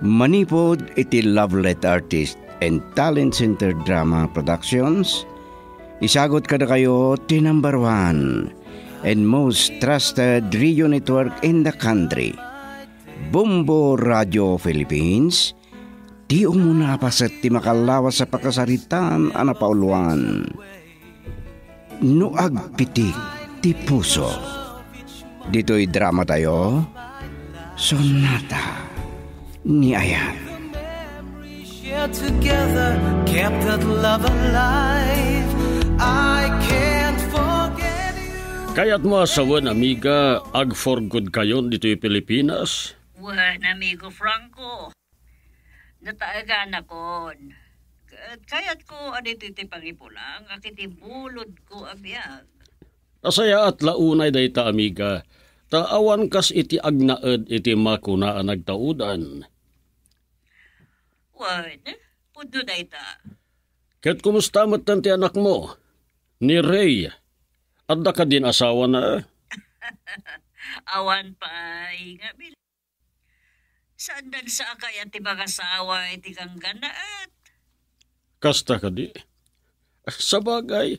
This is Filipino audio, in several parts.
Manipod iti Lovelet Artist and Talent Center Drama Productions. Isagot kada kayo ti number 1 and most trusted radio network in the country. Bumbo Radio Philippines. Di umuna paset ti makalawas sa pakasaritan ana pauluan. No agpitik ti puso. Dito'y drama tayo. Sonata ni Ayan. Together kept that love alive. I can't forget you. Kaya't mo asawan, amiga, ag for good kayon dito'y Pilipinas? Wan, amigo Franco. Nataagan akon. Kaya't ko adito iti pangipulang, akiti bulod ko abiyag. Asaya at launay dayta, amiga. Taawan kas iti agnaed iti makunaan nagtaudan. Wan, pudo dayta. Ket kumusta matan ti anak mo? Ni Ray. Adda ka din asawa na? Awan pa, nga bil. Saan dan sa akay ti mag-asawa iti kang ganaat? Kasta ka di. Sabagay,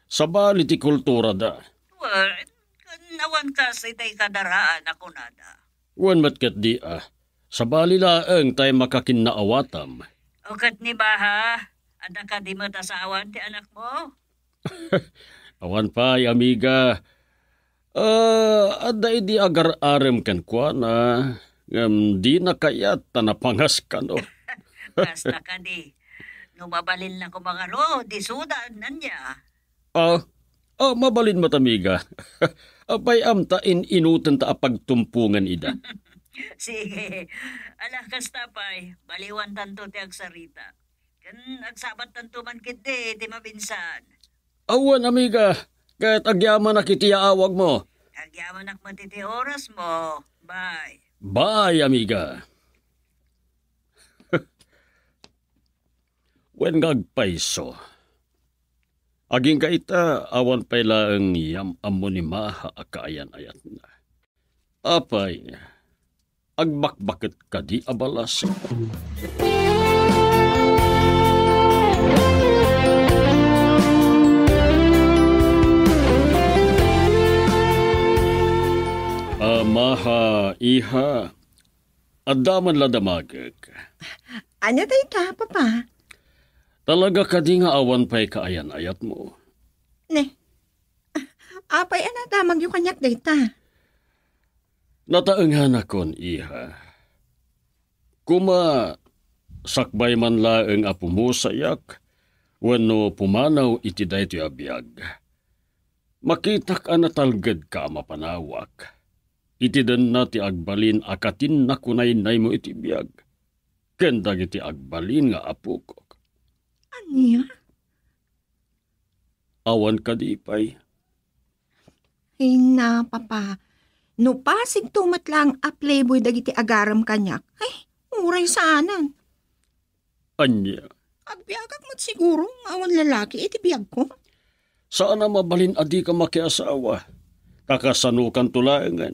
sabali ti kultura da. Wan, awan ka sa itay kadaraan ako nada. Wan matkat di sabali laeng tayo makakinaawatam. O kat ni Baha, ada ka di mata sa awan ti anak mo? Awan pa, amiga. Ada idi agar-arem kan kwa na. Di na kayat tanapangas ka no. Basta ka di. Numabalin na ko mga di sudan nanya. Mabalin matamiga. Apay amta inutan ta apagtumpungan ida. Sige, alah kastapay, baliwan tanto ti agsarita. Kan agsabat tanto man kiti, ti mabinsan. Awan, amiga, kahit agyaman na kiti awag mo. Agyaman nak matiti oras mo. Bye. Bye, amiga. Wen gagpaiso. Aging kaita, awan pala ang yam amo ni maha akaayan-ayat na. Apay, agbakbakit ka di abalas. Maha, iha, adaman la damagag. Anya tayo ta, papa? Talaga ka di nga awan pa'y kaayan-ayat mo. Ne, apay damag yung kanyak tayo ta. Nataenghan akon, iha. Kuma, sakbay man laeng apo mo sayak, wano pumanaw iti daytoy abiyag. Makitak anatalgad ka mapanawak. Iti den na ti agbalin akatin na kunay-nay mo iti biyag. Kendag iti agbalin nga apukok. Anya? Awan ka di pay. Na, papa. No pasig tumat lang a playboy dagiti agaram kanyak. Ay, uray saanan. Anya? Agbiagak mo't siguro, awan lalaki iti biyag ko. Saan na mabalin adi ka makiasawa? Kakasanukan tulaengan.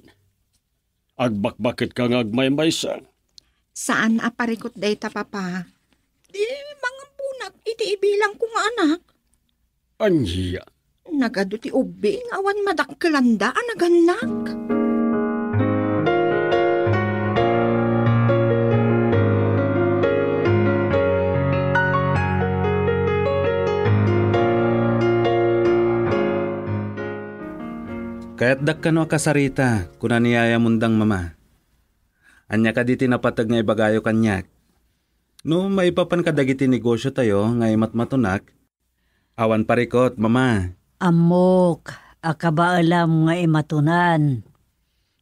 Agbakbakit ka ngagmaymaysa. Saan aparikot dayta, papa? Di mga punak, iti ibilang ko nga anak. Anya? Nagado ti ubing, awan madakkelanda anaganak. Kaya't dakkano kasarita, kuna niyaya mundang mama. Anya ka di tinapatag nga ibagayo kanyak. No, maipapan ka dagiti negosyo tayo, ngay matmatunak. Awan parikot, mama. Amok, akaba alam nga imatunan.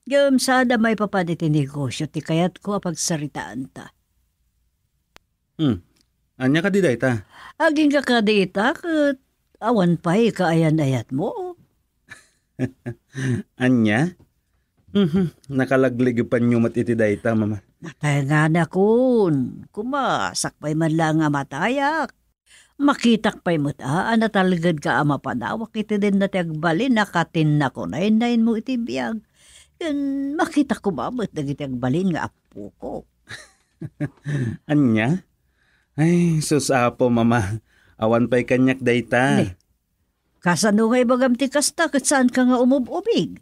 Gawam sada may papaditi negosyo, ti kayat ko apagsaritaan ta. Anya ka di dayta? Aging kakadita, kat awan pa'y kaayan-ayat mo. Anya? Nakalaglig pa nyo matiti dayta, mama. Natay nga na kun, kumasakpay man lang nga matayak. Makitak pa'y mutaan na talagad ka ama panawak iti din na tiagbalin nakatin na ko nain mo iti biyag. Yan makita ko ba ba't nagiti agbalin nga apo ko. Anya? Ay, susapo mama. Awan pa'y kanyak dayta. Ne. Kasano nga ibagam ti kasta kat saan ka nga umububig?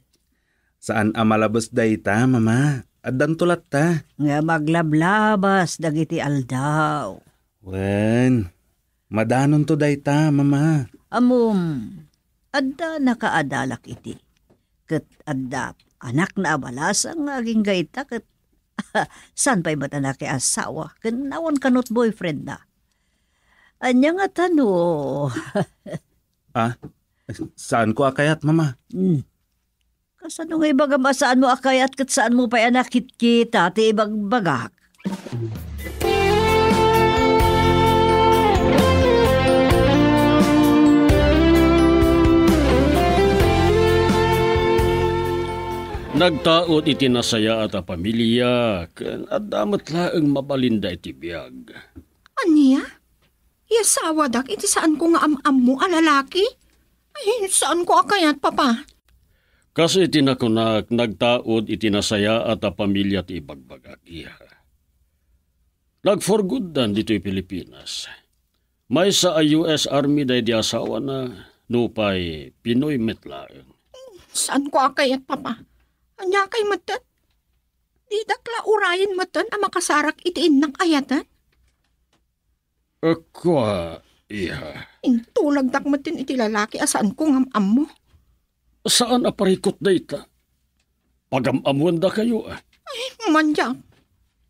Saan amalabos dayta, mama? Addan tulat ta. Nga maglablabas dagiti aldaw. Wen, madanon to dayta, mama. Amom, adda nakaadalak iti. Kat adda anak na abalasang nga aging gaita kat saan pa'y mata na kay asawa? Kat nawan kanot boyfriend na. Anya nga tano. Ah, saan ko akayat, mama? Kasano nga ibagam saan mo akayat kat saan mo pa'y anakit kita ti ibagbagak? Nagtaot iti nasaya at a pamilya, ken addamat laeng mabalinda iti biyag. Anya? Yasawa dak, iti saan ko nga am-am mo, alalaki? Ay, saan ko akayat, papa? Kasi iti nakunak, nagtaot iti nasaya at a pamilya ti ibagbagak iya. Nagforguddan dito'y Pilipinas. May sa US Army day di asawa na nupay Pinoy metlaeng. Saan ko akayat, papa? Anya kay matan? Di dakla urayin matan ang makasarak itiin ng ayatan? Kwa, iya. Intulag dak matan iti lalaki asaan ko ngam-am mo? Saan aparikot dayta? Pagamamuan da kayo ah. Manjang.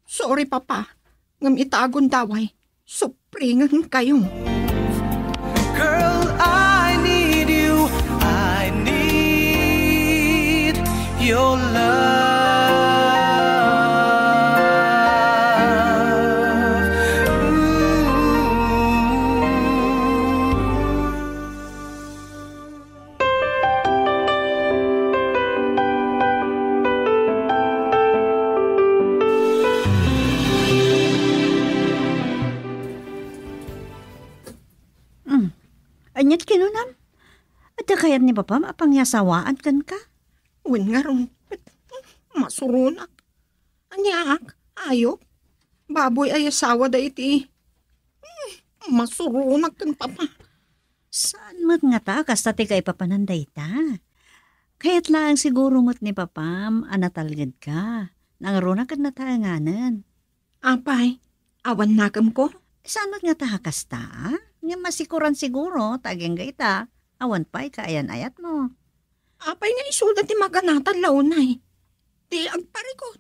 Sorry, papa. Ngam itagon daway. Supringan kayo. Girl, I need you. I need your love. Anyat kinunam? At kayat ni papa mapangyasawaan kan ka? Wen nga ron. Masurunak. Anyaak, ayok. Baboy ay asawa da iti. Masurunak kan papa. Saan mo't nga ta? Kasta ti kay papananday ta. Kaya't lang siguro mo't ni papam, anatalgad ka. Nangaronak at nataanganan. Apay, awan nakam ko. Saan mo't nga ta kasta? Nga masikuran siguro, taging gaita. Awan pa'y kaayan-ayat mo. Apay nga isulat ti maganatan launay. Di agparikot.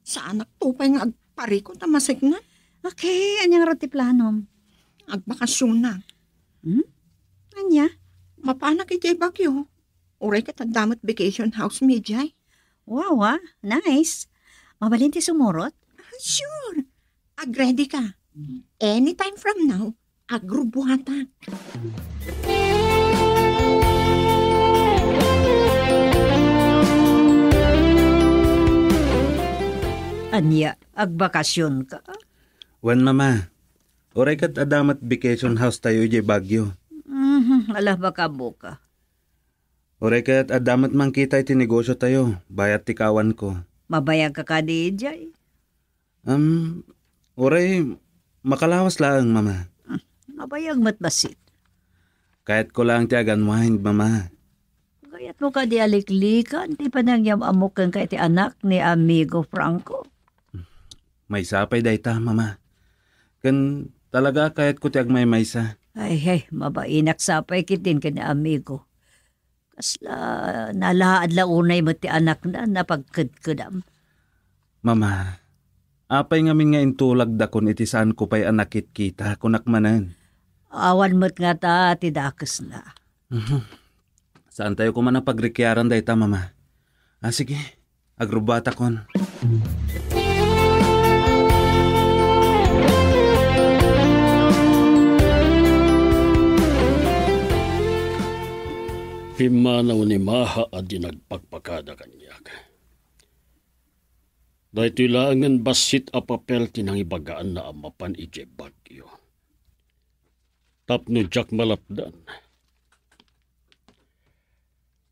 Sa anak tupay nga agparikot na masignan. Okay, anyang roti planom? Agbakasyon na. Anya? Mapanak iti bagyo. Uray ka tadamat vacation house mi jay. Wow, nice. Mabalin ti sumurot? Sure. Ag-ready ka. Anytime from now, agrubuhatan. Anya, agbakasyon ka? Wan, mama. Oray kat adamat vacation house tayo di Bagyo. Alah baka buka. Oray kat adamat man kita iti negosyo tayo. Bayat ti kawan ko. Mabayag ka ka di jay. Oray, makalawas lang, mama. Mabayag mat basit. Kahit ko lang ti aganwahin, mama. Kayat mo ka di aliklikan, di pa nangyam amukan ka iti anak ni amigo Franco. May sapay dayta, mama. Kan talaga kahit ko ti agmay-maysa. Ay, mabainak sapay kitin ka ni amigo. Kasla nalaad launay mo ti anak na napagkadkadam. Mama, apay ngamin nga intulag dakon iti saan ko pa'y anakit kita kunakmanan. Awan mo't nga ta ti dakes na. Saan tayo kuman ang pagrikyaran dayta, mama? Sige, agrubata kon. Himanaw ni Maha adi nagpagpakada kanyak. Dahito ilangan basit a papel tinang ibagaan na amapan ije Bagyo. Tapno jak malapdan.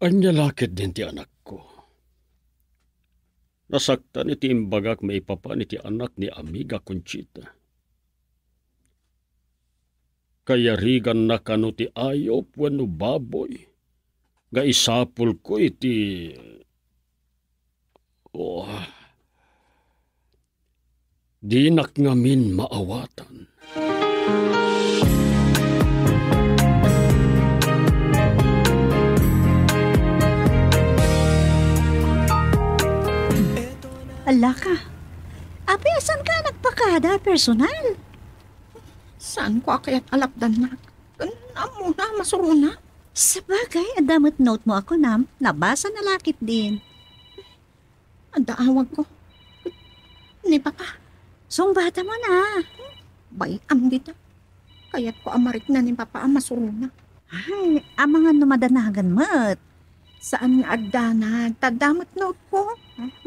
Anya lakit din ti anak ko. Nasaktan iti imbagak maipapan iti anak ni Amiga Conchita. Kaya rigan na kano ti ayop wenno baboy. Ga isapul ko iti... Di nakngamin maawatan. Ala ka. Api, asan ka nagpakada personal? Saan ko akayat alapdan na? Ganam mo na, masuro na. Sabagay, adamot note mo ako nabasa na lakit din. Adaawag ko. Ni papa, Song bata mo na. bayam dita. Kaya't ko amarik na ni papa ang masuro na. Ay, ang mga numadanagan mo't. Saan nga agdana? Tadamot note ko.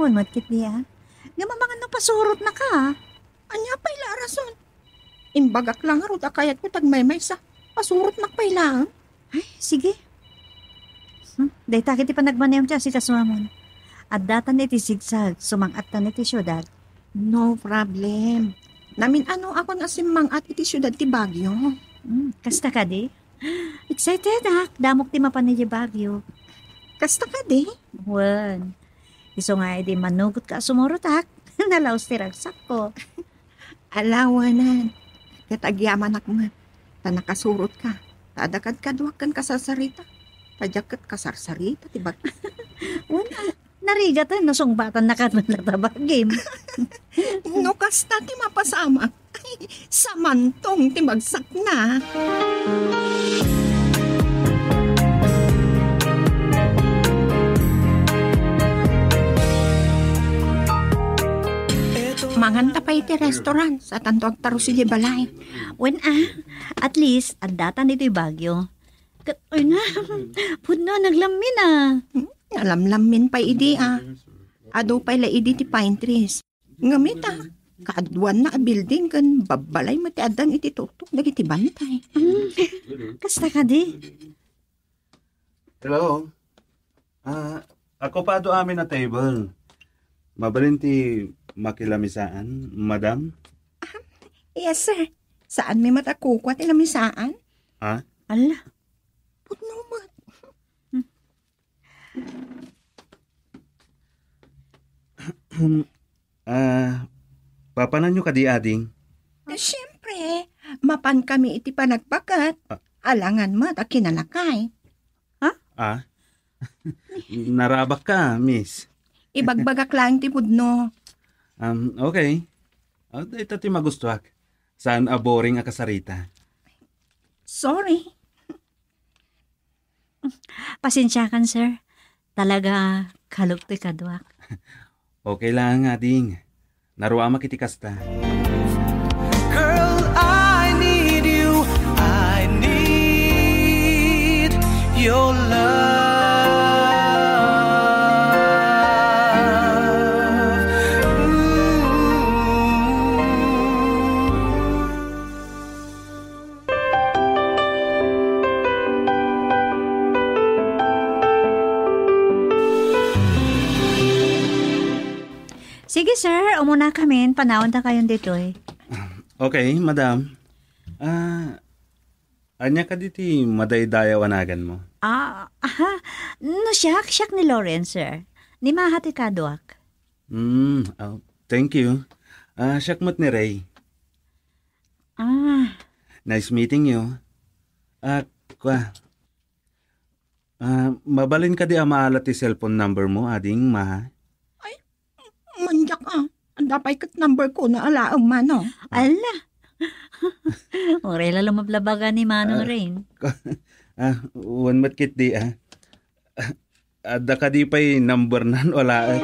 Hunot kit niya. Nga mga pasurot na ka. Anya pa'y rason. Imbagak lang arot akayat ko tagmaymay sa pasurot na pa'y lang. Ay, sige. Day takit pa nagmanayam siya si Kasumamon. At datan iti sigsag, sumangat na iti syudad. No problem. Namin ano ako nga simang at iti syudad ti Baguio. Kasta ka di? Excited damok ti mapan ni Baguio. Kasta ka di? Wan. Iso nga di manugot ka sumurot Nalaos ti ragsak ko. Alawanan. Katagyaman akma. Tanakasurot ka. Tadakad kadwakan ka sa sarita. Tadyakat ka sa sarita. Diba? Wala. Narigatan no sungbatan na ka natabagim. No kasta ti mapasama. Ay, samantong ti magsak na. Manganta pa iti restaurant sa tanto agtaro si Balay. When at least, at data nito'y Bagyo. Ay na, puno, naglamin Alamlamin pa idi Ado pa ila idi ti pine trees. Ngamit kaadwan na a building kan babalay mati adan iti tutok dagiti bantay. Kasta ka di? Hello? Ako pa do amin na table. Mabalin ti makilamisaan, madam? Yes, sir. Saan may matakukwat ilamisaan? Ha? Ala. Putno mat. Papanan nyo ka di ading? Siyempre, mapan kami iti panagpakat. Alangan mat a kinalakay. Narabak ka, miss. Ibagbagak lang ti pudno. Okay. Ito ti magustuhak. Saan a boring a kasarita? Sorry. Pasensya kan, sir. Talaga kalok ti kadwak. Okay lang, ading. Naruama kiti kasta. Girl, I need you. I need your love. Sige, sir. Umuna kami. Panahon na kayon dito Okay, madam. Anya ka diti madaydayaw anagan mo? No, siyak ni Lawrence, sir. Ni mahati kadwak. Thank you. Siyak mo't ni Ray. Nice meeting you. Mabalin ka di maalat ti cellphone number mo, ading ma. Manyak Ang dapay kat number ko na alaang mano. Ala. Orela lumablabaga ni Manong Rain. One mat kit di Ada ka di pa'y number nan wala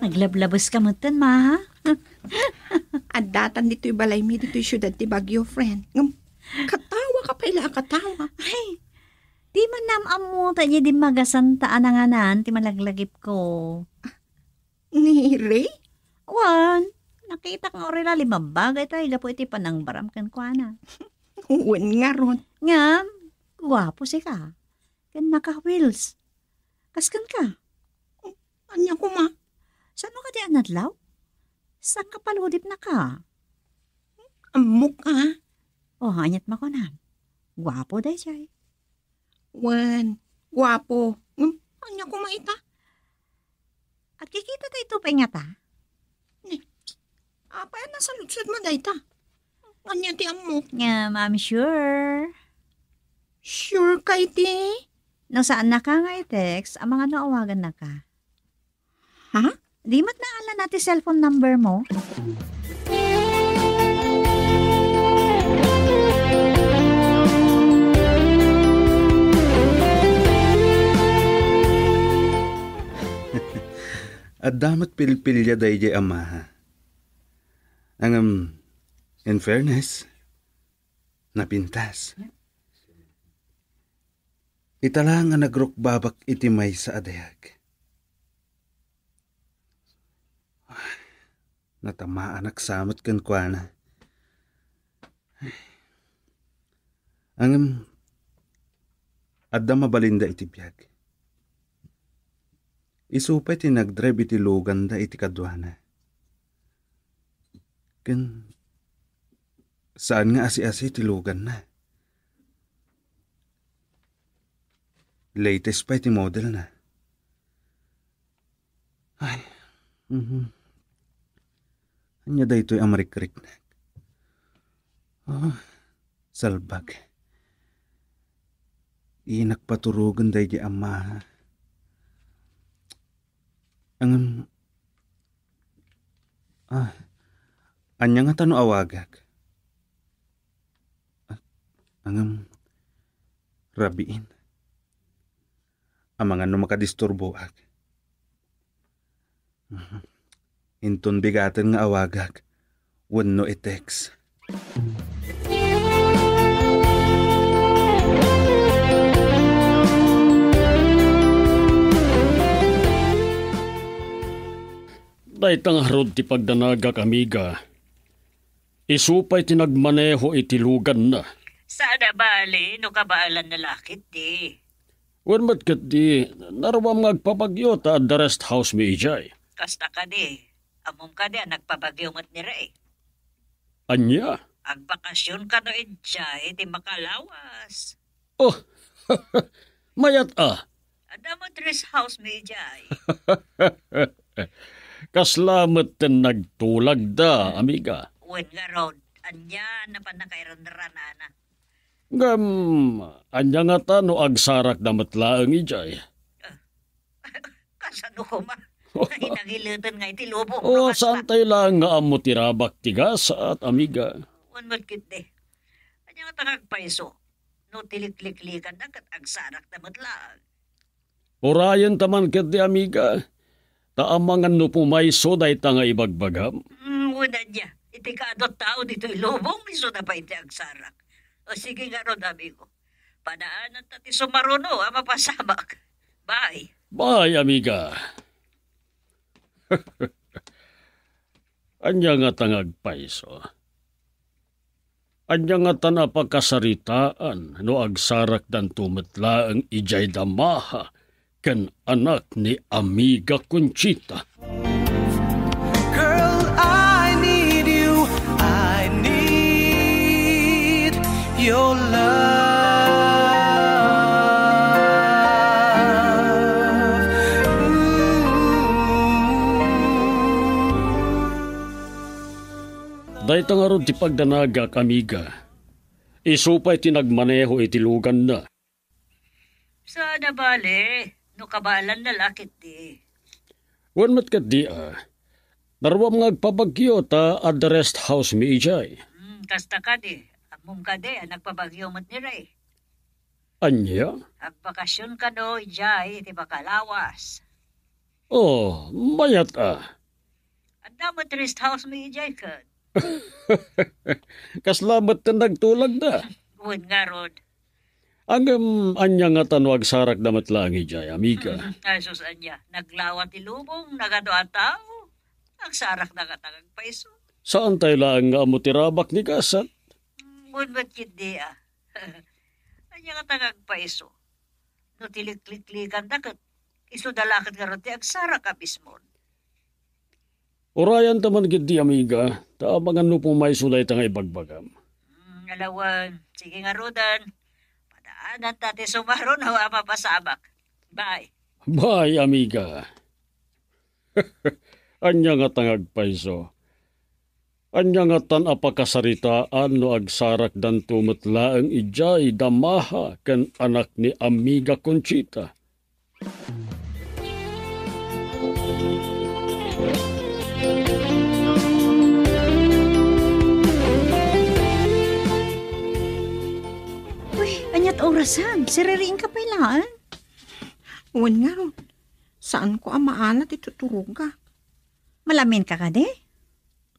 Naglablabos ka mo tan, ma, ha? At datan dito'y balay mi, dito'y syudad ti Baguio, friend. Katawa ka pa ila, katawa. Ay, di man namamo, tanya di magasantaan na nga naan, ti malaglagip ko. Ni Ray? Wan, Nakita ko rin na 5 bagay tayo. Gapo iti panangbaram kan kwa na. Uwan nga ron. Nga, guwapo si ka. Kan naka-wheels. Kaskan ka. Anya ko ma. Saan mo ka di anadlaw? Saan ka paludip na ka? Amok ah. O, hanyat mo ko na. Guwapo day siya. Wan. Guwapo. Anya ko maita. At kikita tayo tupay nga ta. Apa yan nasa lutsad mo dayta? Anya ti amok. Nga, mami, sure. Sure kay ti? Nang saan na ka nga i-text, ang mga naawagan na ka. Ha? Di mat naalan natin cellphone number mo? At damat pilpilya day jay ama. Ang in fairness, napintas. Itala nga nagrukbabak iti may sa adayag. Natamaan aksamot kan kwa na. Ang adda mabalinda iti biyag. Isupay ti nagdrive iti lugan da iti kadwana. Ken saan nga asi-asi iti lugan na? Latest pa iti model na. Ay, Anya da ito'y amarikrik na. Oh, salbag. Inak paturugan da iti ama. Anya nga tano awagag. Rabiin. Ang mga no makadisturbo ag. Inton bigatan nga awagag. Wenno i-text. Daytang harod ti pagdanaga kamiga. Isupay tinagmaneho iti lugan na. Sana bali, no kabaalan na lakit di. Wen mat ket di, narawam ngagpapagyo ta at the rest house mi ijay. Kasta ka di. Amom ka di, nagpabagyo mat ni Ray. Anya? Ang bakasyon ka no ijay, di makalawas. Oh, mayat ah. Adamot rest house mi ijay. Kaslamet ten nagtulag da, amiga. Wen nga rod, anya na pa nakairanranana. Ngam, anya nga ta no agsarak na matlaang ijay. Kasano ko ma? Hinagilitan nga iti lobo. O, saan tayo lang nga amo tirabak tigas at amiga? Wan malkit de. Anya nga tangagpaiso. No tilikliklikan na kat agsarak na matlaang. Orayan taman ket di amiga. Taamangan no pumayso day ta nga ibagbagam. Una niya. Iti kaadot tao dito ilubong iso na pa iti agsarak. O sige nga ron, amigo. Panaanan tati sumaruno, ama pasamak. Bye. Bye, amiga. Anya nga tangagpaiso. Anya nga tanapagkasaritaan no agsarak dan tumetlaang ijay damaha ken anak ni amiga Conchita. Girl, I need you. I need your love. Dayta nga ron ti pagdanaga kamiga. Isupay tinagmaneho iti lugan na. Sana bale, no kabalan na lakit di. Wan mat kat di Narwam ngagpabagyo ta at the rest house mi ijay. Kasta ka di, amom ka di, nagpabagyo mat ni Ray. Anya? Agbakasyon ka do, ijay, iti bakalawas. Oh, mayat At damat rest house mo ijay ka. Kaslamat na nagtulag na. Wan nga rod. Ang anya nga tanwag sarak damat lang ijay, amiga. Asus anya, naglawat ilubong, nagado ang tao. Ang sarak na katangag paiso. Saan tayo lang nga amo tirabak ni Gasat? Munmat hindi Anya nga tagag pa iso. No tilik-klik-klikan dagat. Iso dalakad nga ron ti agsara ka bismon. Urayan taman gid di amiga, taabangan no po may sulay ta nga ibagbagam. Alawan, sige nga rodan. Padaanan tati sumaron hawa mapasabak. Bye. Bye, amiga. Anya nga tangag paiso. Anya nga tan apakasaritaan no agsarak dan tumutlaang ijay damaha kan anak ni amiga Conchita. Uy, anyat orasan. Siririin ka pailaan. Uwan nga ron. Saan ko ang maalat ituturog ka? Malamin ka de?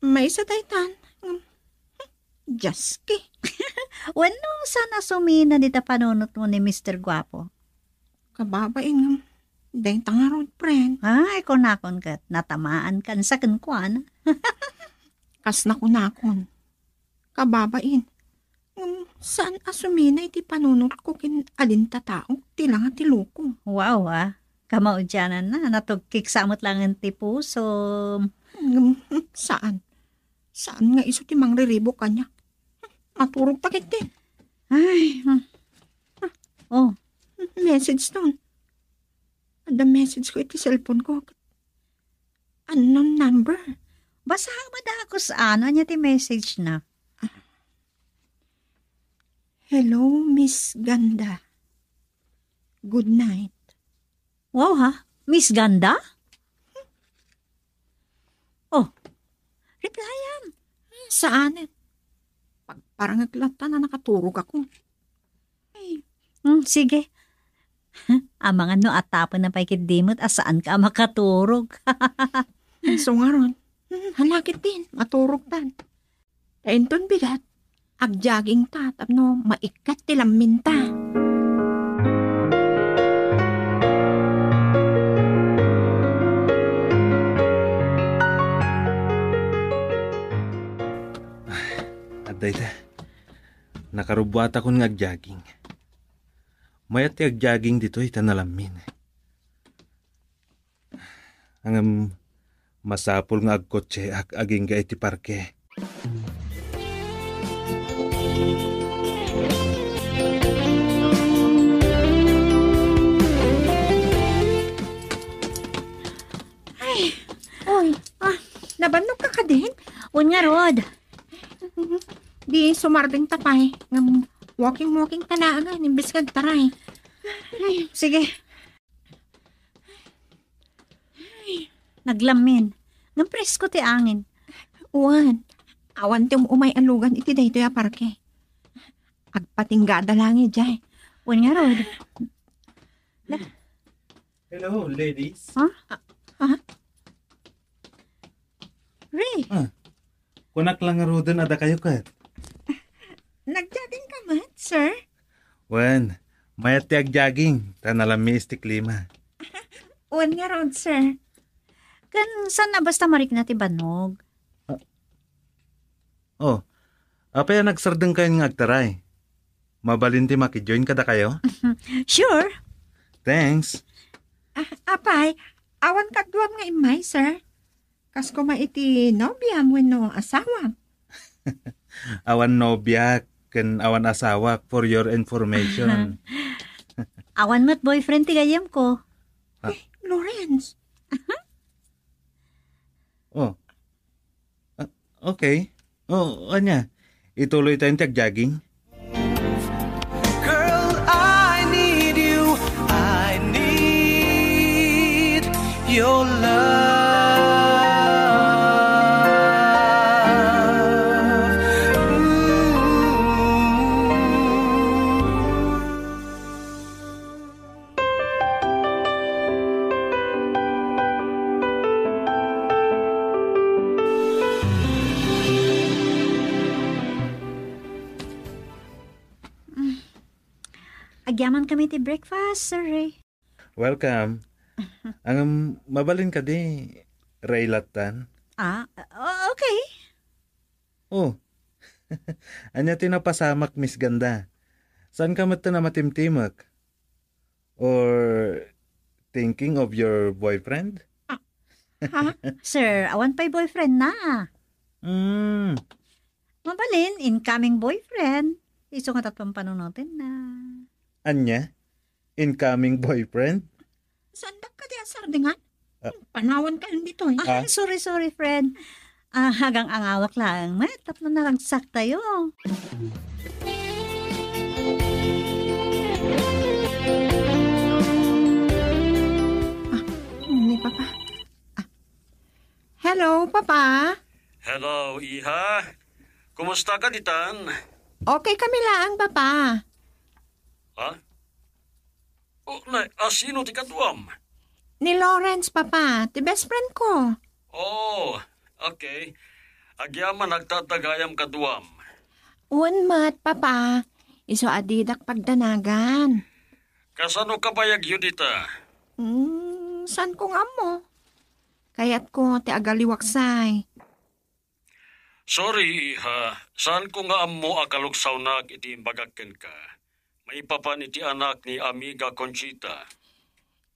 May isa taytan. Jaski. Wano sana sumina dita panunot mo ni Mr. Guapo? Kababain nga. Dahil tanga ron, friend. Ay, kunakon kat. Natamaan kan sa kankwan. Kas na kunakon. Kababain. Saan asumina iti panunot ko kin alinta tao? Tila nga tiluko. Wow, Kamaudyanan na. Natugkik samot lang ang tipuso. Saan? Saan nga iso ti mangriribo kanya? Maturog takit din. Ay. Oh. Message doon. Ada message ko iti cellphone ko. Unknown number. Basahan mo da ako sa ano niya ti message na. Hello, Miss Ganda. Good night. Wow, Miss Ganda? Oh, replyan. Saan? Parang naglata na nakaturog ako. Sige. Amangan no at tapon na paikidimot asaan ka makaturog. So nga ron, halakit din, maturog tan. Tainton bigat, agjaging ta, tapno maikat tilamin ta. Dayta, nakarubuat akong ngagjaging. Mayat ti agjaging dito itanalamin. Ang masapul nga agkotse aging ga iti parke. Oy, nabanok ka din? Unya rod. Di sumarding tapay. Walking talaagan, imbes kag taray. Sige. Naglamin. Nang presko ti angin. Uwan, awan ti umay alugan iti dayto ya parke. Agpatinggada lang jay. Unya rod. Hello, ladies. Ray. Kunak lang nga rodan ada kayo kat. Nagjogging ka man, sir? Wan, mayat ti agjaging, tanalamis ti klima. Uwan nga ron, sir. Kan saan na basta marik na ti banog? Oh, apay nagsardeng kayo nga agtaray. Mabalin ti makijoin kada kayo? Sure. Thanks. Apay, awan kagduam nga imay, sir. Kas ko maiti nobya mo no asawa. Awan nobya ken awan asawa for your information. Awan mo't boyfriend ti gayam ko. Lawrence. Oh. Okay. Oh, anya. Ituloy tayong tag-jogging. Girl, I need you. I need your love. Agyaman kami ti breakfast, sir Ray. Welcome. Ang mabalin ka di, Raylatan. Okay. Anya tinapasamak, Miss Ganda. Saan ka mata na matimtimak? Or thinking of your boyfriend? Ha? Sir, awan pa'y boyfriend na. Hmm, Mabalin, incoming boyfriend. Iso nga tatlong panunutin na. anya? Incoming boyfriend? Saan ka di sardingan? Panawan ka dito eh. Ah, sorry, friend. Hagang angawak lang. May tatlo na lang sak tayo. Ni Papa. Hello, Papa. Hello, Iha. Kumusta ka, Ditan? Okay kami lang, Papa. Ha? Oh, sino ti katuam? Ni Lawrence, Papa. Ti best friend ko. Oh, okay. Agyaman nagtatagayam katuam. Unmat, Papa. Iso adidak pagdanagan. Kasano ka bayag yudita? San ko nga mo? Kaya't ko ti agaliwaksay. Sorry, Iha. Saan ko nga amo akaluksaw na iti imbagakken ka? May papan iti anak ni Amiga Conchita.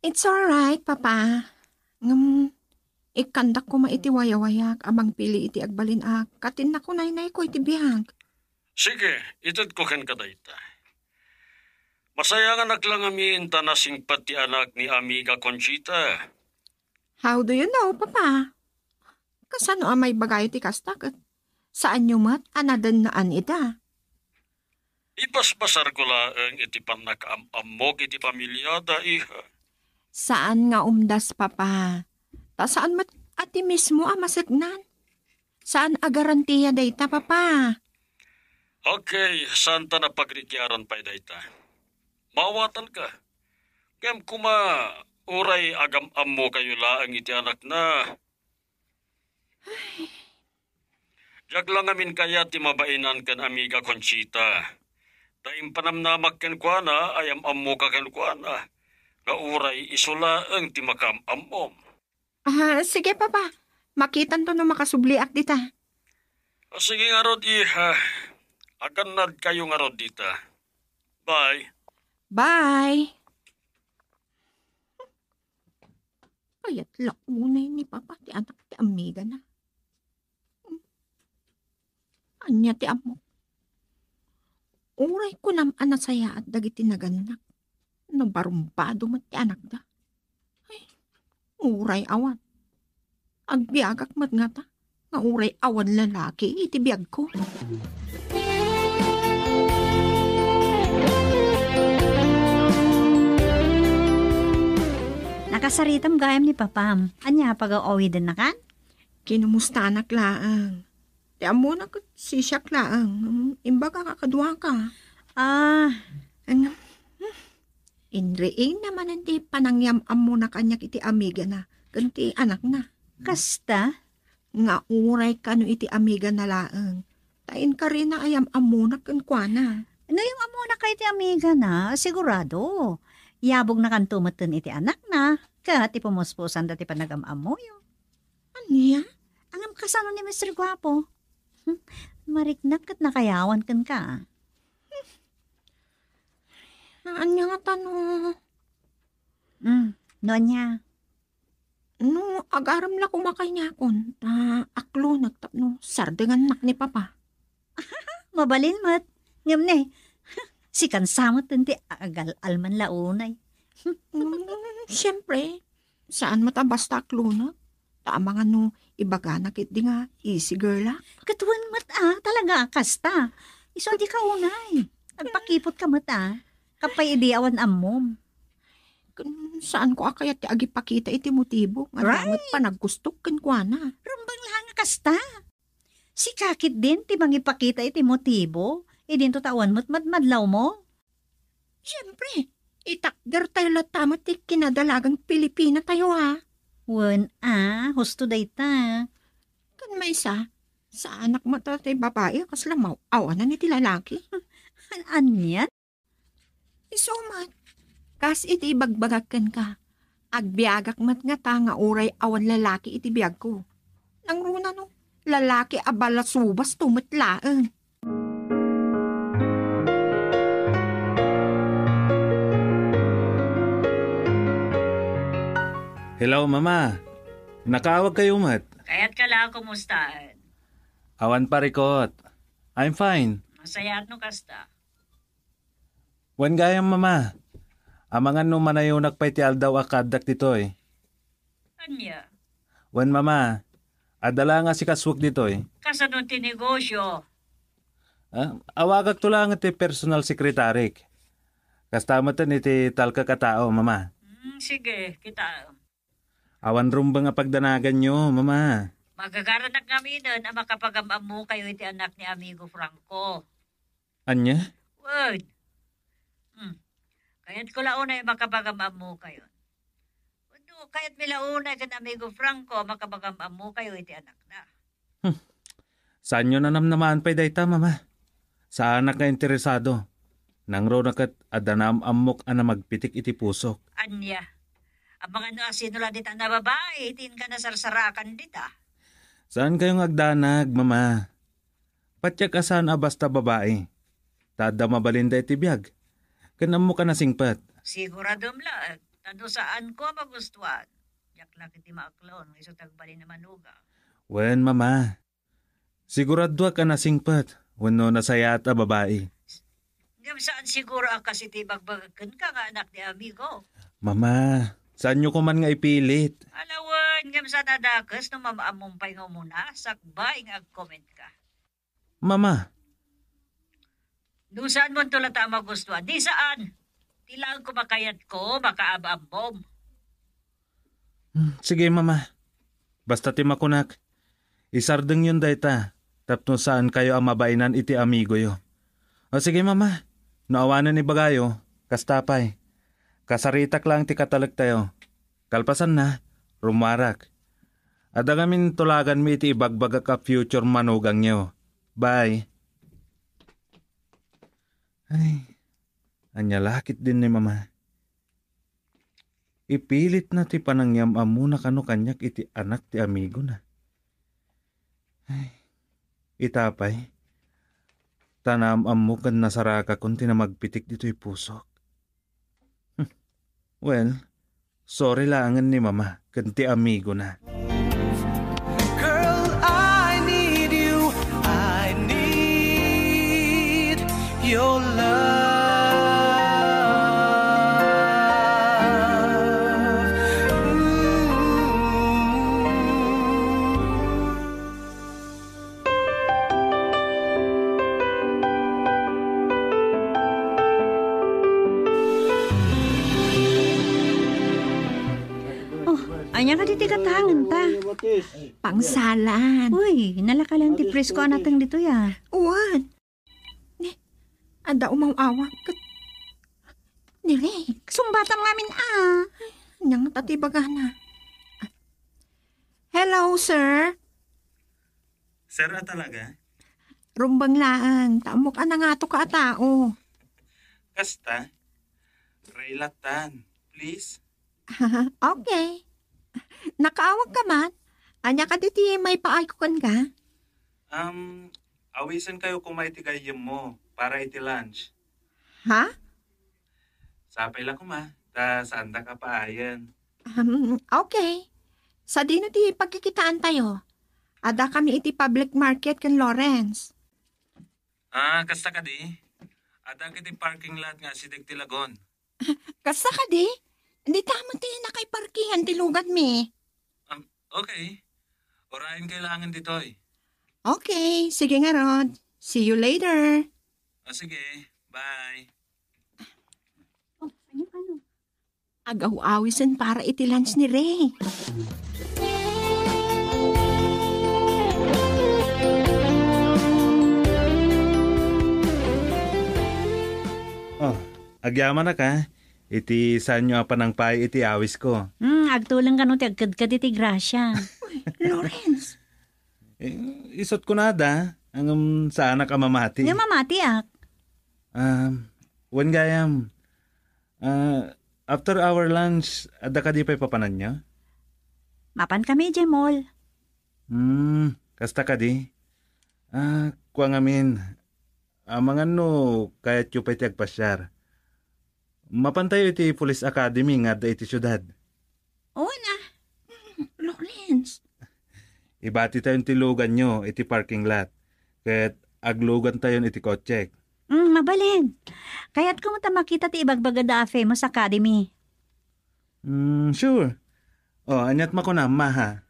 It's alright, Papa. Ikandak ko maiti wayawayak amang pili iti agbalin katin na ko nainay ko iti bihag. Sige, itad ko ken kadayta. Masaya nga naglangamin ta na singpat ti anak ni Amiga Conchita. How do you know, Papa? Kasano may bagay ti kastak? Saan nyo mat anadan naan ita? Ipaspasar ko laeng iti panakaamamok iti pamilya da, Iha. Saan nga umdas, Papa? Ta saan mat ati mismo masignan? Saan agarantiya dayta, Papa? Okay, santa na pagrikyaran pa dayta. Mawatan ka. Kem kuma uray agam-am mo kayo laang iti anak na. Jag lang amin kaya ti mabainan kan Amiga Conchita. Daim panamnamak ken kuana ayam ammo ka ken kuana. Nga uray isula ang ti makam-amom. Sige, Papa. Makitan to no makasubliak dita. Sige nga rod, Iha. Akan nad kayo nga rod dita. Bye. Bye! Kaya't launay ni Papa ti anak ti Amiga na. Anya ti amo. Uray ko naman nasaya at dagiti naganak. Nabarumbado mat ti anak da. Ay, uray awan. Agbiagak mat nga ta. Nga uray awan lalaki iti biyag ko. Nakasaritam gayam ni Papam. Anya pag-awi din na kan? Kinumusta anak laang. Ti amo na sisyak laang. Imbaga kakadwa ka. Ano? Inriing naman hindi panangyam amo na kanyak iti Amiga na. Ganti anak na. Kasta? Nga uray ka no iti Amiga na laang. Tain ka rin na ayam amo na kankwana. Ano yung amo na kay ti Amiga na? Sigurado. Yabog na kan tumatan iti anak na. Kat ipumuspusan dati panagam-am mo yun. Anya? Angam kasano ni Mr. Guapo. Mariknak kat nakayawan kan ka. Anya nga tanong. Noon niya. No, agaram na kumakay niya akon. Aklo nagtapno. Sardengan nak ni Papa. Mabalin mat. Ngam ne. Si kansamot ti agal alman launay. Siyempre. Saan mo ta basta aklo na? Tama nga no, ibaga nakit di nga, easy girl ah. Katuan mat talaga kasta. Iso di ka unay. Nagpakipot ka mat kapay di awan amom. Saan ko akayat ti agipakita iti motibo? Nga damat pa naggustok kan kwa na. Rumbang lang kasta. Si kakit din ti mangipakita iti motibo. Idin to tawan mo't madlaw mo? Siyempre, itakder tayo latamat ti kinadalagang Pilipina tayo ha. Wan husto day ta. Kan may sa anak mo tatay babae kaslamaw, awanan iti lalaki. Anyan? Isumat, kas iti bagbagakan ka. Agbiagak mat nga ta nga uray awan lalaki iti biag ko. Nang runa no, lalaki abala subas tumatlaan. Hello, mama. Nakaawag kayo, mat. Kaya't ka lang kumustahan. Awan parikot. I'm fine. Masaya no kasta. Wan gayam, mama. Amangan no manayo nagpay ti aldaw akadak ditoy. Anya, Wan, mama. Adala nga si kaswag ditoy. kasanong tinegosyo. Awagak to lang iti personal secretary. Kastamatan iti talka katao, mama. Sige, kita. Awan rumba nga pagdanagan nyo, mama. Magagaranak kami nun ang makapagamam mo kayo iti anak ni Amigo Franco. Anya? Word. Kaya't ko launa yung makapagamam mo kayo. Kaya't milauna kan Amigo Franco makapagamam mo kayo iti anak na. Saan nyo nanamnamaan pa'y dayta, mama? Sa anak nga interesado. Nang ro nakat adanam amok ana magpitik iti pusok. Anya, ang mga sinula dita na babae, itin ka na sarsarakan dita. Saan kayong agdanag, mama? Patyak asan a basta babae. Tada mabalinda iti biyag. Kanam mo ka na singpat. Siguradom lang, tando saan ko magustuhan. Yak lang iti maaklon, iso tagbali na manuga. Wen, mama. Sigurado ka na singpat. Wano nasayat a babae. Ngam saan siguro ang kasi tibagbagakan ka nga anak ni Amigo. Mama, saan nyo kuman nga ipilit? Alawan, ngam saan adakas no mamaamumpay nga muna, sakbay nga ag-comment ka. Mama, Doon saan mo tulad ang magustuhan? Di saan? Tilaan ko makayat ko, makaabambom. sige mama. Basta timakunak. Isardeng yun dayta. Tapno saan kayo ang mabainan iti amigo yo. O sige mama, naawanan ni bagayo, kastapay. Kasaritak lang ti katalag tayo. Kalpasan na, rumarak. Ada gamin tulagan mi iti ibagbaga ka future manugang nyo. Bye. Ay, anyalakit din ni mama. Ipilit na ti panangyam amuna kano kanyak iti anak ti amigo na. Ay, itapay. Tanam amu kan nasaraka kunti na magpitik dito'y pusok. Well, sorry langan ni mama kanti amigo na. Girl, I need you. I need your love. Anya ka diti katangan ta. Pangsalan. Uy, nalakalan ti presko anatang dito ya. Uwan. Ada umaw-awak. Nire. Sumbatam ngamin Nang tatibagana. Hello, sir. Sir na talaga? Rumbang laang. Tamok na nga to ka tao. Kasta? Raylatan, please. Okay. Nakaawag ka man. Anya ka diti may paaykukan ka. Awisan kayo kung may tigayim mo para iti lunch. Ha? Sapay lang kuma, ta saan ta ka paayan. Okay. Sa dino ti pagkikitaan tayo. Ada kami iti public market kan Lawrence. Kasta ka di? Ada kiti parking lot nga si Tilagon. Kasta ka di? Hindi tamo ti nakaiparkingan ti lugat mi. Okay. Orahin kailangan ditoy. Okay. Sige nga Rod. See you later. Sige. Bye. Agaw-awisan para iti lunch ni Ray. Agyaman na ka. Iti saan nyo pa ng pay iti awis ko. Agtulang ka no ti agkad iti grasya. Lawrence. Isot ko na da. Ang sa anak amamati. Nga mamati Wan gayam. After our lunch, ada ka di pa'y papanan nyo? Mapan kami, Jemol. Kasta ka di? Kuwang amin. Mga no, kaya tiyo pa'y tiyagpasyar. Mapantayo iti Police Academy nga da iti syudad. Oo na. Lawrence, Ibati tayong tilugan nyo, iti parking lot. Ket aglugan tayon iti kotsek. Mabalin. Kaya't kumuta makita ti ibagbaga da Famous Academy. Sure. Anyat makunam, maha.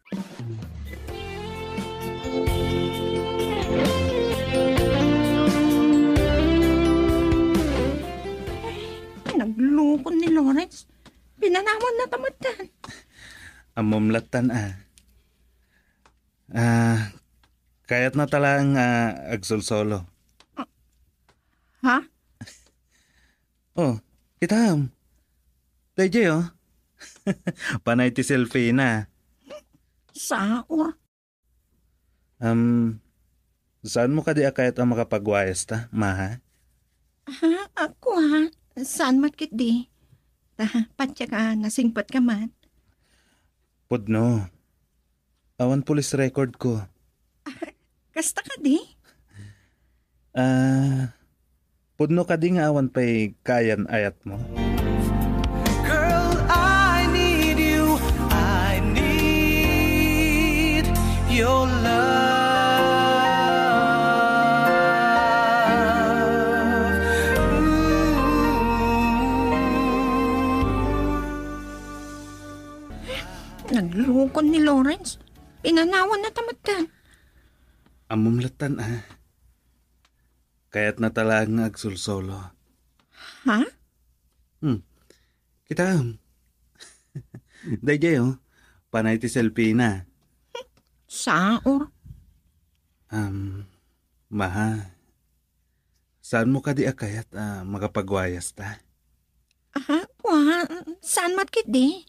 naglukon ni Lawrence. Pinanamon na tamatan. Amumlatan Kaya't na talang agsulsolo. Ha? Kitam. Tayo Panay ti selfie na. Saor. Saan mo kadi akayat ang makapagwayas ta, maha? Ha? Ako ha? Saan matkit di? Patya ka, nasingpat ka man. Pudno. Awan police record ko. Kasta ka di? Pudno ka di nga awan pa'y kayan ayat mo. Girl, I need you. I need your love. Naglukon ni Lawrence. Pinanawan na tamatan. Amumlatan Kaya't na talang agsulsolo. Ha? Kitam. Dayjay panay ti selfie na. Saor. Maha. Saan mo kadi akayat makapagwayas ta? Saan matkit di?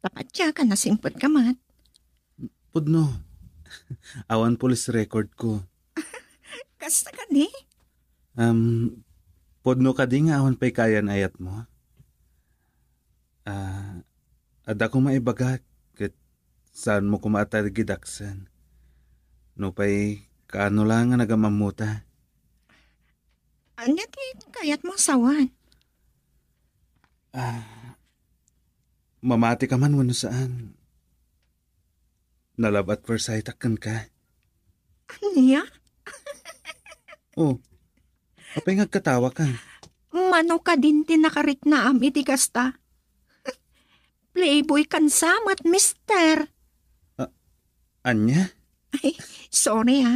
Tapatya ka, nasingpat ka man. Pudno. Awan police record ko. Kasta ka di? Pudno ka di nga awan pa'y kayan ayat mo. Ada ko maibagat ket saan mo kumatargidaksan. No pa'y kaano lang nga nagamamuta. Anya ti kayat mo sawan? Mamati ka man wano saan. Nalab at first sight akan ka. Anya? Apay ngagkatawa ka. Mano ka din tinakarik na iti kasta. Playboy kansamat, mister. Anya? Ay, sorry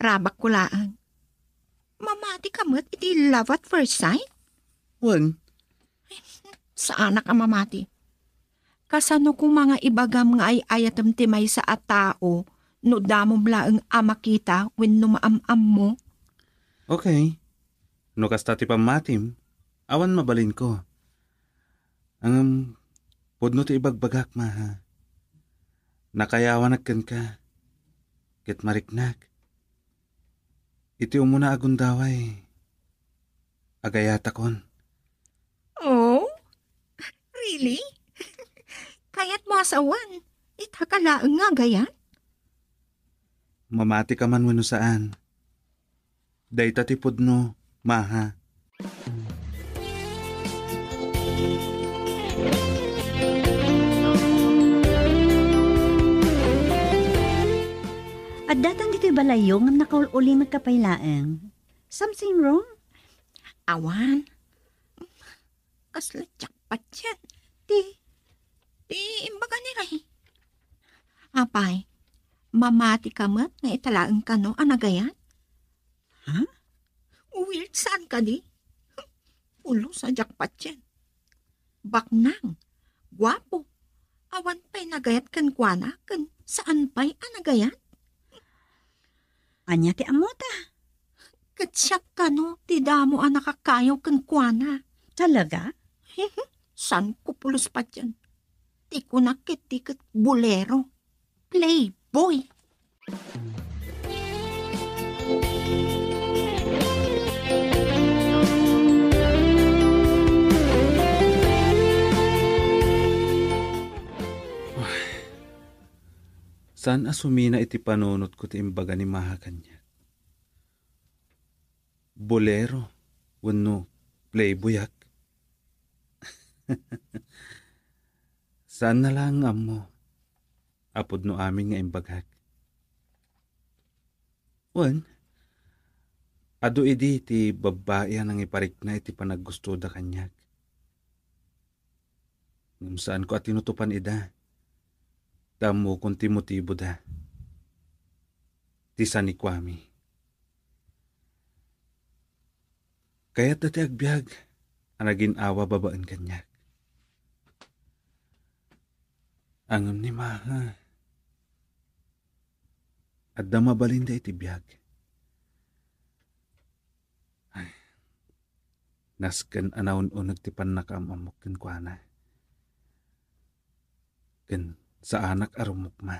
Rabak ko laang. Mamati ka mo't iti love at first sight? Wan. Saan ka mamati? Kasano kung mga ibagam nga ay ayatam timay sa atao, no damom laang amakita when numaam-am mo? Okay. No kasta ti pamatim, awan mabalin ko. Pudno ti ibagbagak, maha. Nakayawan agkan ka. Ket mariknak. Iti umuna agundaway. Agayata kon. Oh? Really? Kaya't mo asawan. Itakalaang nga gayan? Mamati ka man wano saan. Dayta ti pudno, maha. At datang dito'y balayong ang nakauli magkapailaang. Something wrong? Awan. Kasla jakpat yan. Di imbaga ni Ray. Apay, mamati ka mat nga italaang ka no anagayan? Ha? Weird saan ka di? Ulo sa jakpat yan. Baknang, guwapo. Awan pa'y nagayat kan kuana, kan saan pa'y anagayan? Anya ti amota. Katsyak ka no, ti damo ang nakakayaw kan kuana. Talaga? San ko pulos pa dyan? Di ko nakit bolero. Playboy. Saan asumina iti panunot ko ti imbaga ni maha kanya? Bolero, wano, playboyak. Saan na lang amo, apod no amin nga imbagak. Wan, ado idi ti babae nang iparik na iti panaggusto da kanyak. Ngam saan ko at tinutupan ida. Damo kung ti motibo da. Ti sanikwami. Kaya't dati agbyag, anagin awa babaan kanyak. Angam ni maha. At damabalinda iti biyag. Ay, nasken anaon-unag ti pannakamamok ken kuana. Ken sa anak arumok ma.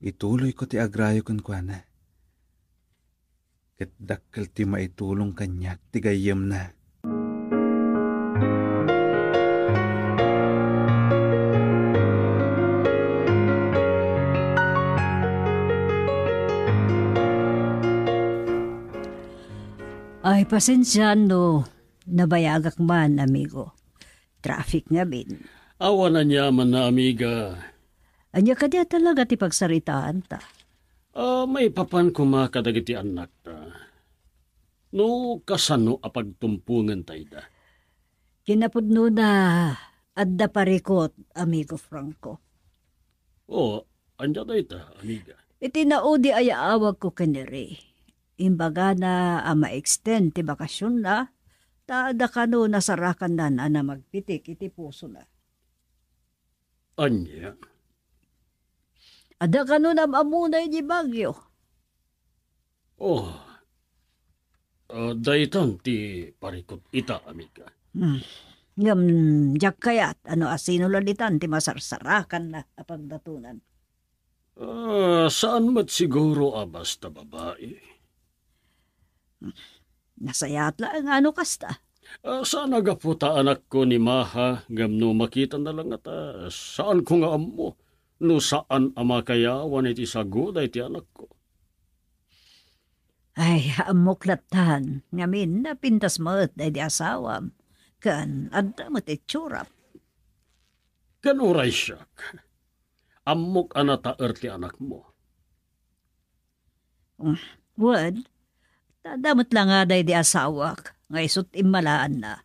Ituloy ko ti agrayo ken kuana. Ket dakkel ti maitulong kanyak ti gayem na. Ay, pasensya no. Nabayagak man, amigo. Traffic nga bin. Awa na niya man na, amiga. Anya ka diya talaga ti pagsaritaan ta. May papan kumakadagiti anak ta. No, kasano apagtumpungan tayo da. Kinapudno na adda parikot, amigo Franco. Anya tayo ta, amiga. Itinaudi ay awag ko kaniri. Imbaga na ma-extend ti bakasyon na, taada ka no nasarakan na magpitik iti puso na. Anya? Ada ka no namamunay di Bagyo. Daytan ti parikot ita, amiga. Ngam, jak kayat, asino lalitan ti masarsarakan na apagdatunan. Saan mat siguro basta babae? Nasayat lang kasta. Saan nagaputa anak ko ni Maha, ngam no makita na lang saan ko nga amo, no saan amakayawan iti saguda iti anak ko. Ay, amuklatan, ngamin na pintas mo't ay di asawam, kan adda mo't itsurap. Kanuray siyak, amok anataer ti anak mo. Wad, tadamot lang nga day di asawak, nga isut imalaan na.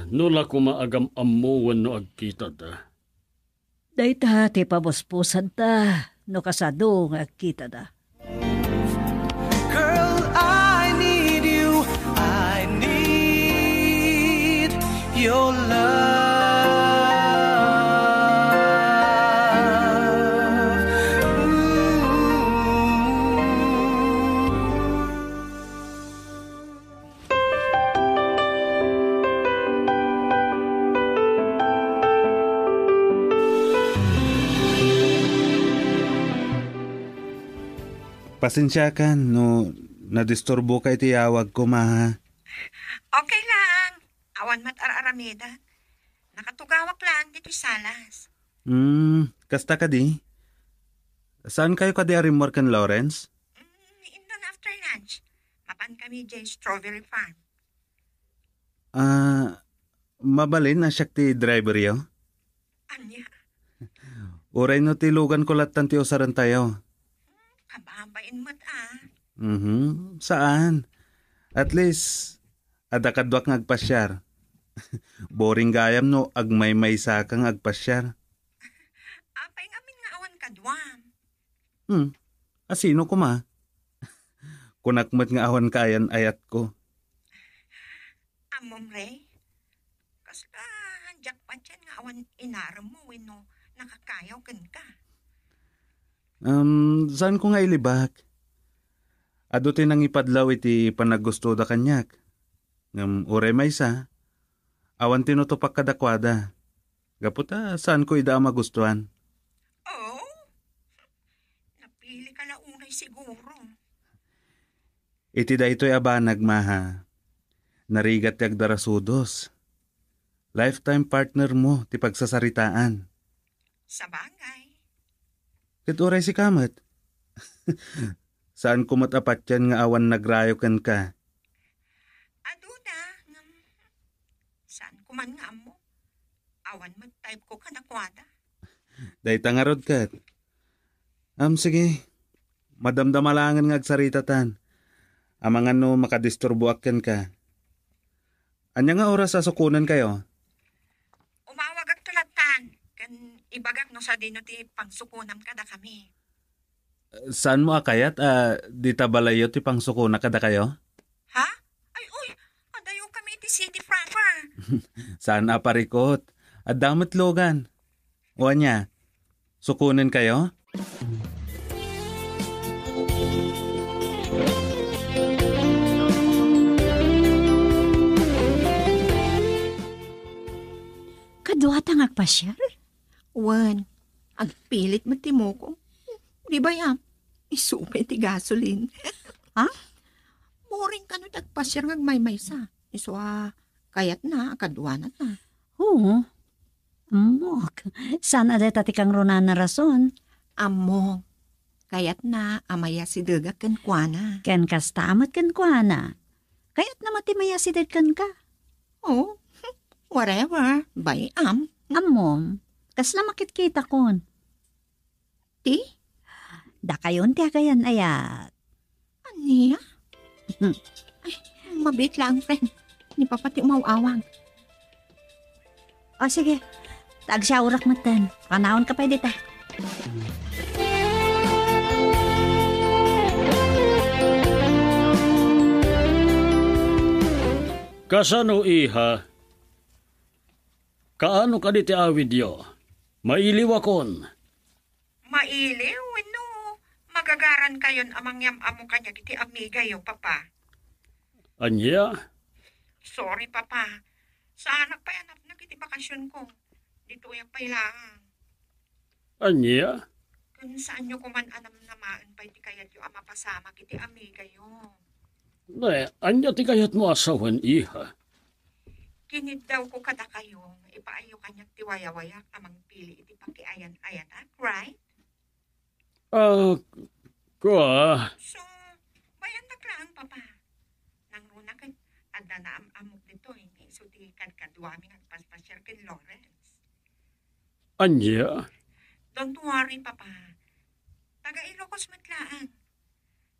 Nula ko maagam amuwan no agkita da. Day ta, ti pabuspusan ta, no kasado nga agkita da. Girl, I need you. I need your love. Pasensya ka, no, nadisturbo ka iti awag ko, Maha. Okay lang. Awan mat araramida. Nakatugawak lang dito salas. Kasta ka di? Saan kayo ka di arimor kan Lawrence? Indon after lunch. Mapan kami dyan strawberry farm. Mabalin na siya ti driver yo? Anya? Uray no tilugan ko latan ti usaran tayo. Kababain mo't Saan? At least, adakadwak ng agpasyar. Boring gayam no, agmay-maysa kang agpasyar. Apay ngamin nga awan kadwam. Asino ko ma? Kunakmat nga awan kayan ayat ko. Amom re, kasla hanjak pa dyan nga awan inaram mo no, nakakayaw kan ka. Saan ko nga ilibak? Ado tinang ipadlaw iti panaggusto da kanyak. Uray maysa, awan tinutupak kadakwada. Gaputa, saan ko ida magustuhan? Napili ka na unay siguro. Iti da ito'y abanag, Maha. Narigat ti agdarasudos. Lifetime partner mo, ti pagsasaritaan. Sa bagay. Ket oray si kamat. Saan kumatapat yan nga awan nagrayokan ka? Aduda, saan kuman nga mo? Awan mo type ko kanakwada. Day tangarod kat. Sige. Madamdamalangan nga agsaritatan. Amangan no makadisturbo akken ka. Anya nga oras sa sukunan kayo? Umawag ag tulatan. Kan ibagak no sa dino ti pangsukunam kada kami. Saan mo akayat? Di tabalayo ti pangsukuna kada kayo? Ha? Ay, uy! Adayo kami ti city proper. Saan aparikot? At damat logan. O anya, sukunin kayo? Kaduatang agpasyal? Wan, agpilit mo ti mo ko. Di ba yan? Isupay ti gasolin. Ha? Boring ka no tagpasyar ngagmaymaysa. Iswa, kayat na, kadwanat na. Oo. Amok. Sana day tatikang runan na rason. Among, kayat na, amaya si Daga kan kuana. Ken kastamat kan kuana. Kaya't na matimaya si kan ka. Oh, whatever. Bay Amom, kasla makit-kita kon. Ti? Da kayon ti agayan ayat. Aniya? Ay, mabit lang, friend. Ni papati umawawang. O sige, tagsiyawrak matan. Panahon ka pa dita. Kasano iha? Kaano ka di ti awid yo? Mailiwakon. Mailiw, no. Magagaran kayon amang yam amo kanya kiti amiga yo, papa. Anya? Sorry, papa. Sa anak pa yanap na kiti bakasyon ko. Dito yung pailangan. Anya? Kung saan nyo kuman anam namaan pa iti kayat yung ama pasama kiti amiga yo. Ne, anya ti kayat mo asawan iha? Kinid daw ko kada kayo, ipaayo kanyak tiwaya-wayak amang pili iti pakiayan-ayatak, right? Kwa. So, bayan na klaan, papa. Nang runa kan, adda na amok dito, so ti kadkadwami agpaspasyar ken Lawrence. Anya? Don't worry, papa. Taga Ilocos matlaan.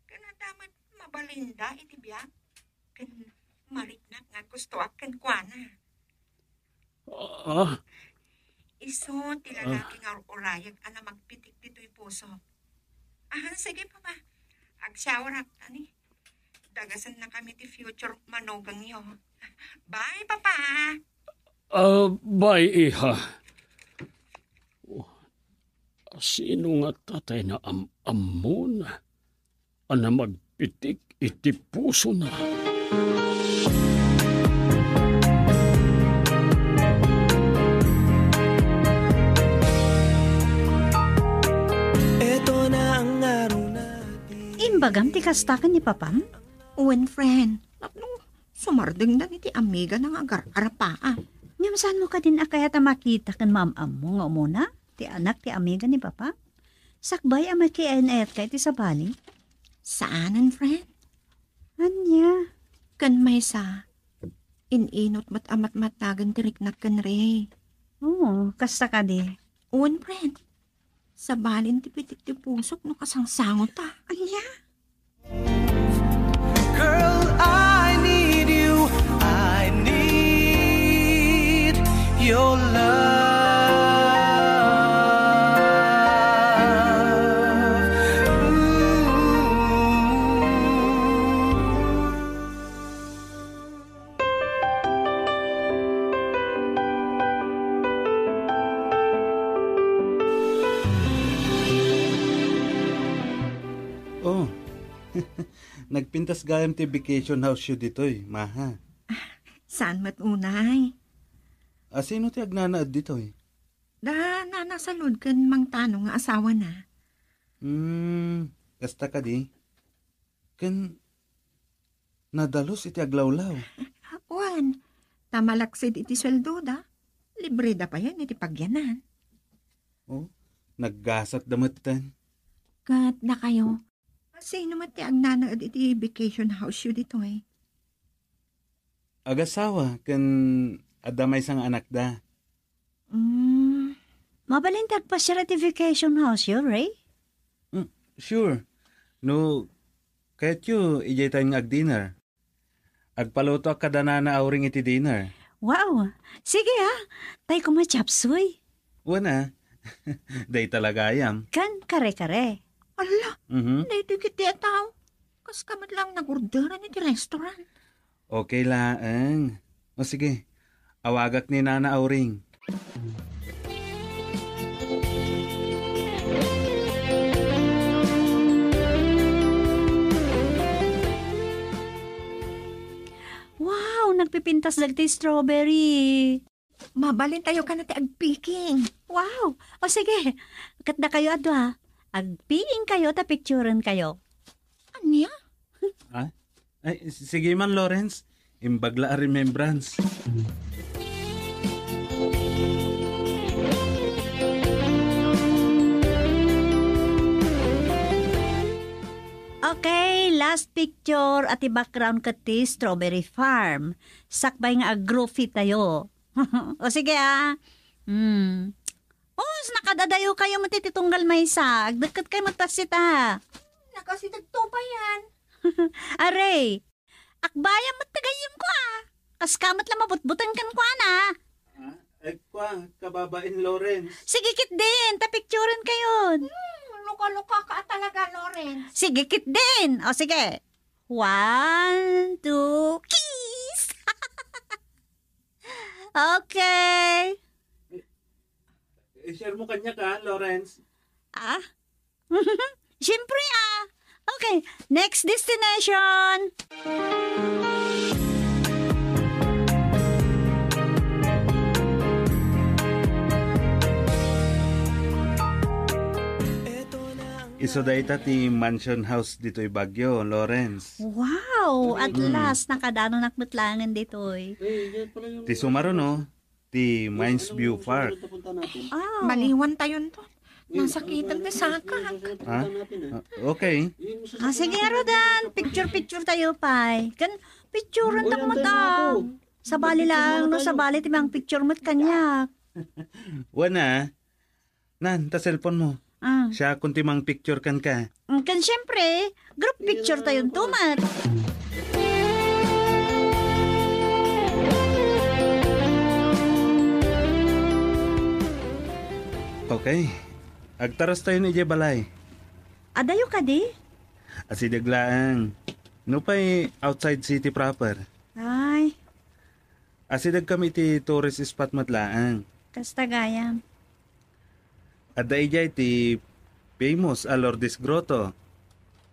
Kana damat mabalinda iti biyak. Ken mariknak nga gusto aken kuana. Iso ti lalaki nga urayag ana magpitik dito'y puso. Sige papa. Agsyawarak ani. Dagasan na kami ti future manugang yo. Bye, papa. Bye, iha. Sino nga tatay na amon? Ana magpitik iti puso na. Imbagam ti kastakan ni papam? When friend. Nung sumardeng na iti amiga ng agar-arapaan. Ngam saan mo ka din akayat makita kan mamam mo nga umuna? Ti anak ti amiga ni papa? Sakbay ama ki ayat ka iti sabali? Saanan, friend? Anya? Kan may sa inot mat amat matagan tiriknak kan re. Oo, kasta ka di. Uwan, friend. Sa balin ti pitik ti pusok no kasangsangot ta. Anya? Girl, I need you. I need your love. Oh, nagpintas gayam ti vacation house yun dito'y, maha. Saan matunay? Sino ti agnanaad dito'y? Da nanasalod kan mang tanong nga asawa na. Kasta ka di? Kan nadalos iti aglawlaw. Uwan, tamalaksid iti sweldo da. Libre da pa yan iti pagyanan. Oh, naggasat damatan. Kat na kayo. Sino mati ang nanaad iti vacation house yun dito eh? Agasawa, kan adamay sang anak da. Mabalintag pa si ratification house yun, Ray? Sure. No, kahit yu, ijay tayong ag-dinner. Agpaluto ak kada na auring iti dinner. Wow! Sige ha, tay ko machapsoy. Wana, day talaga ayam. Kan kare-kare. Ala, Mhm. naidugit di ataw. Kas kamat lang nag-orderan iti restaurant. Okay laang. O sige, awagak ni Nana Auring. Wow, nagpipintas dagti strawberry. Mabalin tayo ka na ti agpiking. Wow! O sige, kat na kayo adwa ha. Agpiing kayo, ta picturean kayo. Anya? Ay, sige man, Lawrence. Imbagla a remembrance. Okay, last picture at i-background ka ti Strawberry Farm. Sakbay nga agrofit tayo. O sige nakadadayo kayo matititunggal may sa. Agdakat kayo magtasita. Nakasitagto pa yan. Aray, akbayang matagayim ko Kaskamat lang mabutbutan kan ko Ay, kababain, Lawrence. Sige kit din, ta-picturean kayo. Luka-luka ka talaga, Lawrence. Sige kit din. O sige. 1, 2, kiss! Okay. I-share mo kanya ka, Lawrence. Siyempre Okay, next destination. Isoday ti mansion house dito'y Bagyo, Lawrence. Wow, at last nakadano nakmutlangan ditoy. Ti sumaro no, ti Mines View Park. Oh. Maliwan tayo to. Nasakitan ti sakak. Ha? Okay. Sige nga Rodan, picture tayo pay. Kan picturean tak mo ta. Sabali lang, no sabali timang picture mo't kanya. Wana, nan, ta cellphone mo. Siya kuntimang picture kan ka. Kan syempre, group picture tayong tumat. Okay. Agtaras tayo ni Balay. Adayo ka di? Asidaglaang. No pa'y outside city proper. Ay, Asidag kami ti tourist spot matlaang. kastagayam. Adda ijay ti famous a Lourdes Grotto.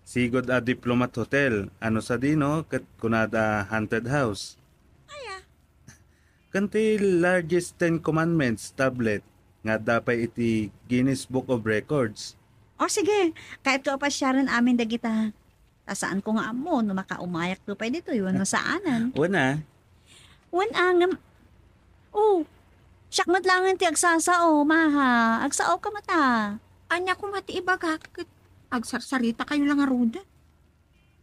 Sigod a Diplomat Hotel. Ano sa dino kat kunada haunted house. Kanti largest 10 commandments tablet nga dapay iti Guinness Book of Records. O sige, kahit ko pa siya rin amin dagita. Tasaan ko nga mo, no makaumayak to pa dito, yun nasaanan. Wana, Wan angam. Siyak matlangan ti agsasao, maha. Agsao ka mata. Anya ko mati ibagak. Agsarsarita kayo lang aruda.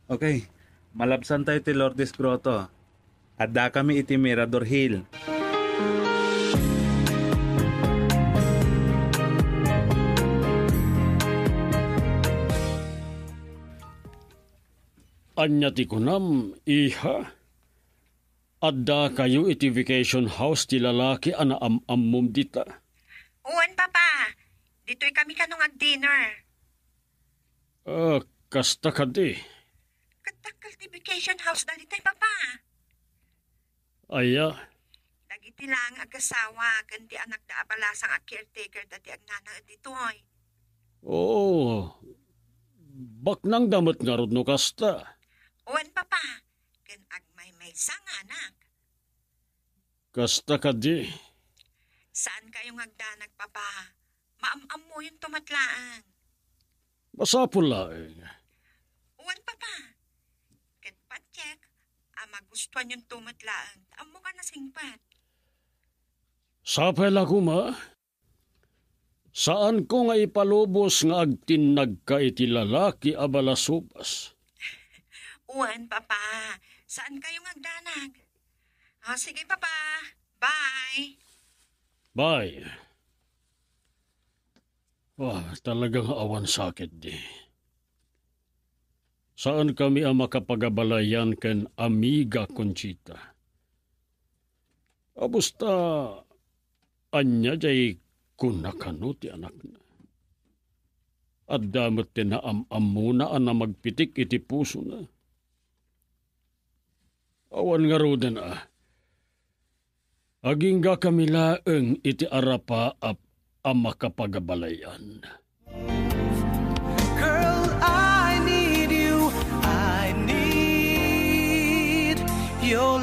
okay. Malabsan tayo ti Lourdes Grotto. Adda kami iti Mirador Hill. Anya ti kunam, iha. Adda kayo iti vacation house ti lalaki ana am-ammum dita. Uwan, papa. Dito'y kami kanong ag-dinner. Kasta ka di. Katakal ti vacation house dali tayo, papa. Aya, Dagiti lang ag-asawa, kandi anak da abalasang caretaker dati ang nanang dito'y. oo. Baknang damat nga rod no kasta. Uwan, papa. Kan agmay sang anak. Kasta ka di. Saan kayong agdanag, papa? Maam-am mo yung tumatlaan. Masapul laeng. Uwan, papa. Kan pacheck, magustuhan yung tumatlaan. Amo ka na singpat. Sapel ako ma. Saan ko nga ipalubos nga agtinag ka iti lalaki abalasubas? Uwan, papa. Saan kayong agdanag? Sige, papa. Bye. Bye. Talagang awan sakit di. Saan kami ang makapagabalayan ken amiga Conchita? Abusta, anya jay kunakano ti anak na. At damot tinaam-am muna na magpitik iti puso na. Awan nga roden Aging ga kami laeng iti arapa ang makapagabalayan. Girl, I need you. I need your